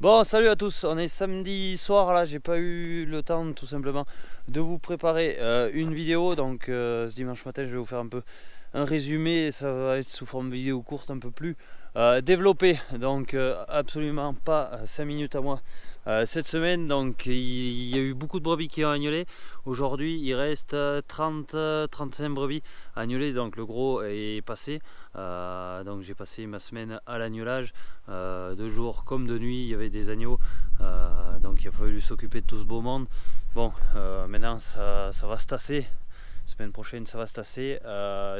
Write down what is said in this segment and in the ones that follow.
Bon, salut à tous, on est samedi soir là, j'ai pas eu le temps tout simplement de vous préparer une vidéo, donc ce dimanche matin je vais vous faire un peu un résumé, ça va être sous forme vidéo courte un peu plus développée, donc absolument pas 5 minutes à moi cette semaine, donc il y a eu beaucoup de brebis qui ont agnolé, aujourd'hui il reste 30-35 brebis agnolées, donc le gros est passé, donc j'ai passé ma semaine à l'agnolage. De jour comme de nuit, il y avait des agneaux, donc il a fallu s'occuper de tout ce beau monde. Bon, maintenant ça va se tasser. Semaine prochaine, ça va se tasser.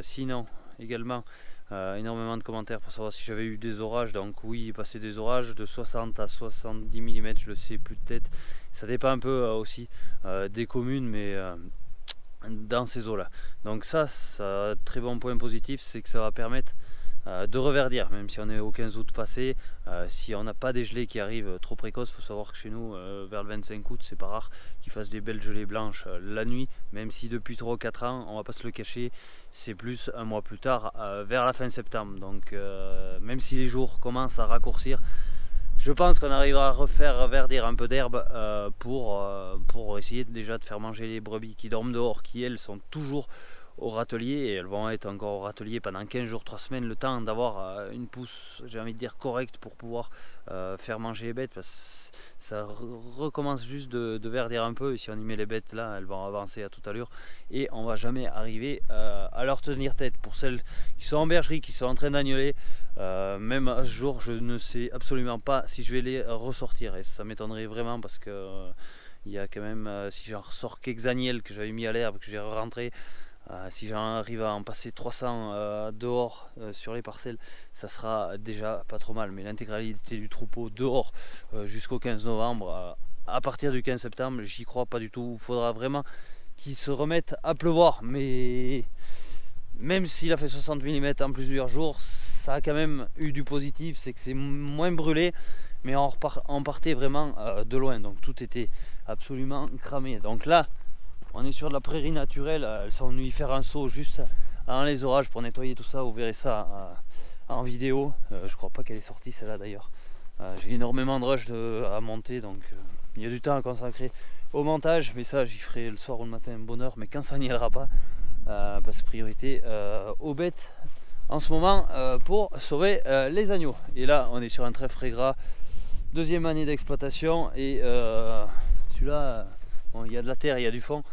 Sinon, également, énormément de commentaires pour savoir si j'avais eu des orages. Donc, oui, il passait des orages de 60 à 70 mm, je le sais plus de tête. Ça dépend un peu aussi des communes, mais dans ces eaux-là. Donc, ça, très bon point positif, c'est que ça va permettre de reverdir, même si on est au 15 août passé, si on n'a pas des gelées qui arrivent trop précoces. Il faut savoir que chez nous, vers le 25 août, c'est pas rare qu'il fasse des belles gelées blanches la nuit, même si depuis 3 ou 4 ans, on va pas se le cacher, c'est plus un mois plus tard, vers la fin septembre. Donc même si les jours commencent à raccourcir, je pense qu'on arrivera à refaire verdir un peu d'herbe pour essayer déjà de faire manger les brebis qui dorment dehors, qui elles sont toujours au râtelier, et elles vont être encore au râtelier pendant 15 jours, 3 semaines, le temps d'avoir une pousse, j'ai envie de dire, correcte pour pouvoir faire manger les bêtes, parce que ça recommence juste de verdir un peu, et si on y met les bêtes là, elles vont avancer à toute allure, et on va jamais arriver à leur tenir tête. Pour celles qui sont en bergerie, qui sont en train d'agneler, même à ce jour, je ne sais absolument pas si je vais les ressortir, et ça m'étonnerait vraiment, parce que il y a quand même, si j'en ressors quelques agnelles que j'avais mis à l'herbe, que j'ai rentré, si j'arrive à en passer 300 dehors sur les parcelles, ça sera déjà pas trop mal. Mais l'intégralité du troupeau dehors jusqu'au 15 novembre, à partir du 15 septembre, j'y crois pas du tout. Il faudra vraiment qu'ils se remettent à pleuvoir. Mais même s'il a fait 60 mm en plusieurs jours, ça a quand même eu du positif. C'est que c'est moins brûlé, mais on partait vraiment de loin. Donc tout était absolument cramé. Donc là, on est sur de la prairie naturelle, elles sont venues y faire un saut juste avant les orages pour nettoyer tout ça. Vous verrez ça en vidéo. Je crois pas qu'elle est sortie celle-là d'ailleurs. J'ai énormément de rush à monter, donc il y a du temps à consacrer au montage, mais ça j'y ferai le soir ou le matin, un bonheur. Mais quand ça n'y ira pas, parce que priorité aux bêtes en ce moment pour sauver les agneaux. Et là on est sur un trèfle gras, deuxième année d'exploitation, et celui-là, bon, il y a de la terre, il y a du fond,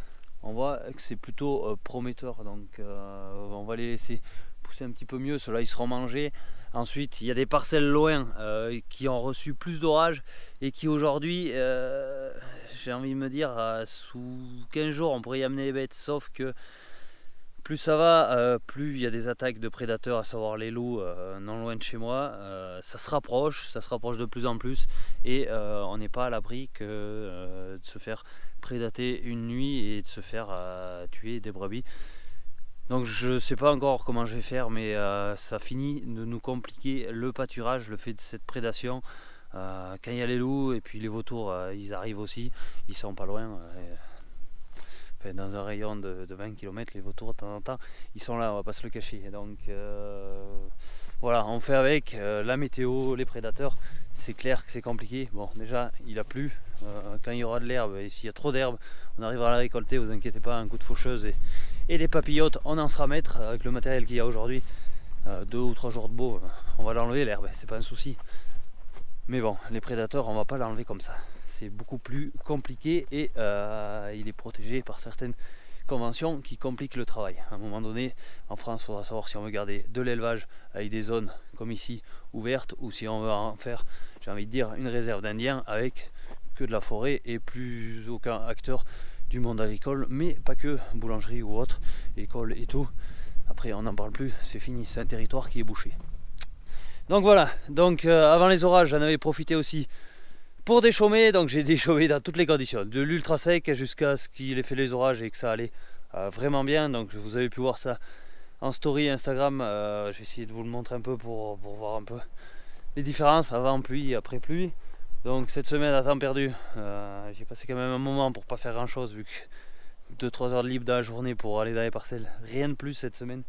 on voit que c'est plutôt prometteur, donc on va les laisser pousser un petit peu mieux. Ceux-là ils seront mangés. Ensuite il y a des parcelles loin qui ont reçu plus d'orage et qui aujourd'hui, j'ai envie de me dire, sous 15 jours on pourrait y amener les bêtes, sauf que plus ça va, plus il y a des attaques de prédateurs, à savoir les loups, non loin de chez moi. Ça se rapproche de plus en plus, et on n'est pas à l'abri de se faire prédater une nuit et de se faire tuer des brebis. Donc je ne sais pas encore comment je vais faire, mais ça finit de nous compliquer le pâturage, le fait de cette prédation. Quand il y a les loups et puis les vautours, ils arrivent aussi, ils sont pas loin. Enfin, dans un rayon de 20 km, les vautours de temps en temps, ils sont là, on va pas se le cacher. Donc voilà, on fait avec la météo, les prédateurs. C'est clair que c'est compliqué. Bon, déjà, il a plu. Quand il y aura de l'herbe, et s'il y a trop d'herbe, on arrivera à la récolter, vous inquiétez pas, un coup de faucheuse et des papillotes, on en sera maître avec le matériel qu'il y a aujourd'hui. 2 ou 3 jours de beau, on va l'enlever l'herbe, c'est pas un souci. Mais bon, les prédateurs, on va pas l'enlever comme ça. C'est beaucoup plus compliqué, et il est protégé par certaines conventions qui compliquent le travail. À un moment donné, en France, il faudra savoir si on veut garder de l'élevage avec des zones comme ici ouvertes, ou si on veut en faire, j'ai envie de dire, une réserve d'indiens avec que de la forêt et plus aucun acteur du monde agricole, mais pas que, boulangerie ou autre, école et tout. Après, on n'en parle plus, c'est fini, c'est un territoire qui est bouché. Donc voilà, donc avant les orages, j'en avais profité aussi pour déchaumer, donc j'ai déchaumé dans toutes les conditions, de l'ultra sec jusqu'à ce qu'il ait fait les orages et que ça allait vraiment bien. Donc vous avez pu voir ça en story Instagram, j'ai essayé de vous le montrer un peu pour voir un peu les différences avant pluie et après pluie. Donc cette semaine à temps perdu, j'ai passé quand même un moment pour pas faire grand chose, vu que 2-3 heures de libre dans la journée pour aller dans les parcelles, rien de plus cette semaine.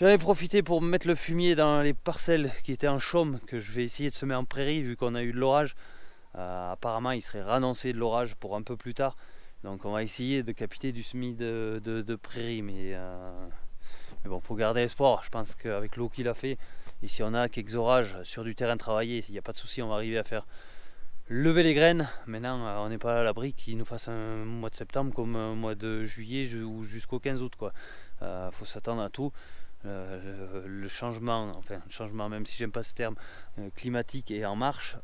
J'en ai profité pour mettre le fumier dans les parcelles qui étaient en chaume, que je vais essayer de semer en prairie vu qu'on a eu de l'orage. Apparemment il serait rannoncé de l'orage pour un peu plus tard. Donc on va essayer de capter du semis de prairie. Mais bon, faut garder espoir. Je pense qu'avec l'eau qu'il a fait, et si on a quelques orages sur du terrain travaillé, il n'y a pas de souci, on va arriver à faire lever les graines. Maintenant, on n'est pas à l'abri qu'il nous fasse un mois de septembre comme un mois de juillet ou jusqu'au 15 août, quoi. Faut s'attendre à tout. Le changement, même si j'aime pas ce terme, climatique est en marche.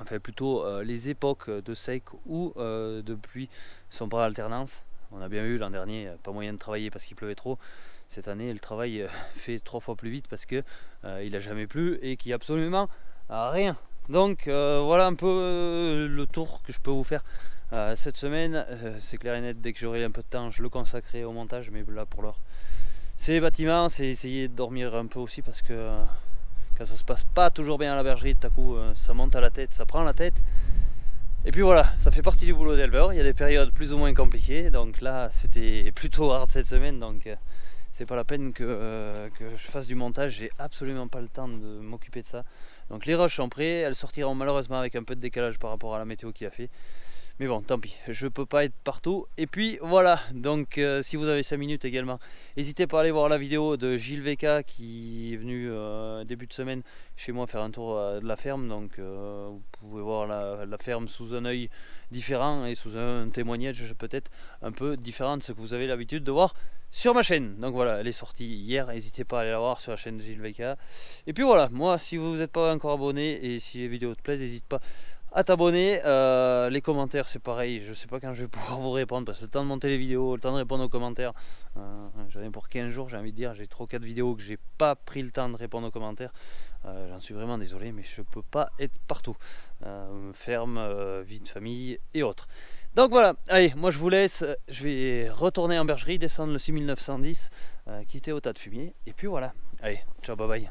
Enfin, plutôt les époques de sec ou de pluie sont pas en alternance. On a bien vu l'an dernier, pas moyen de travailler parce qu'il pleuvait trop. Cette année, le travail fait 3 fois plus vite parce que il a jamais plu et qu'il n'y a absolument rien. Donc voilà un peu le tour que je peux vous faire cette semaine. C'est clair et net, dès que j'aurai un peu de temps, je le consacrerai au montage. Mais là, pour l'heure, c'est les bâtiments, c'est essayer de dormir un peu aussi parce que quand ça se passe pas toujours bien à la bergerie, tout à coup ça monte à la tête, ça prend la tête. Et puis voilà, ça fait partie du boulot d'éleveur. Il y a des périodes plus ou moins compliquées. Donc là, c'était plutôt hard cette semaine. Donc c'est pas la peine que je fasse du montage. J'ai absolument pas le temps de m'occuper de ça. Donc les rushs sont prêts. Elles sortiront malheureusement avec un peu de décalage par rapport à la météo qui a fait. Mais bon, tant pis, je peux pas être partout. Et puis voilà, donc si vous avez 5 minutes également, n'hésitez pas à aller voir la vidéo de Gilles VK qui est venu début de semaine chez moi faire un tour de la ferme. Donc vous pouvez voir la ferme sous un œil différent et sous un témoignage peut-être un peu différent de ce que vous avez l'habitude de voir sur ma chaîne. Donc voilà, elle est sortie hier, n'hésitez pas à aller la voir sur la chaîne de Gilles VK. Et puis voilà, moi si vous n'êtes pas encore abonné et si les vidéos te plaisent, n'hésite pas à t'abonner. Les commentaires c'est pareil, je sais pas quand je vais pouvoir vous répondre parce que le temps de monter les vidéos, le temps de répondre aux commentaires, j'en ai pour 15 jours, j'ai envie de dire. J'ai 3-4 vidéos que j'ai pas pris le temps de répondre aux commentaires. J'en suis vraiment désolé, mais je peux pas être partout. Ferme, vie de famille et autres. Donc voilà, allez, moi je vous laisse, je vais retourner en bergerie, descendre le 6910 qui était au tas de fumier, et puis voilà, allez, ciao, bye bye.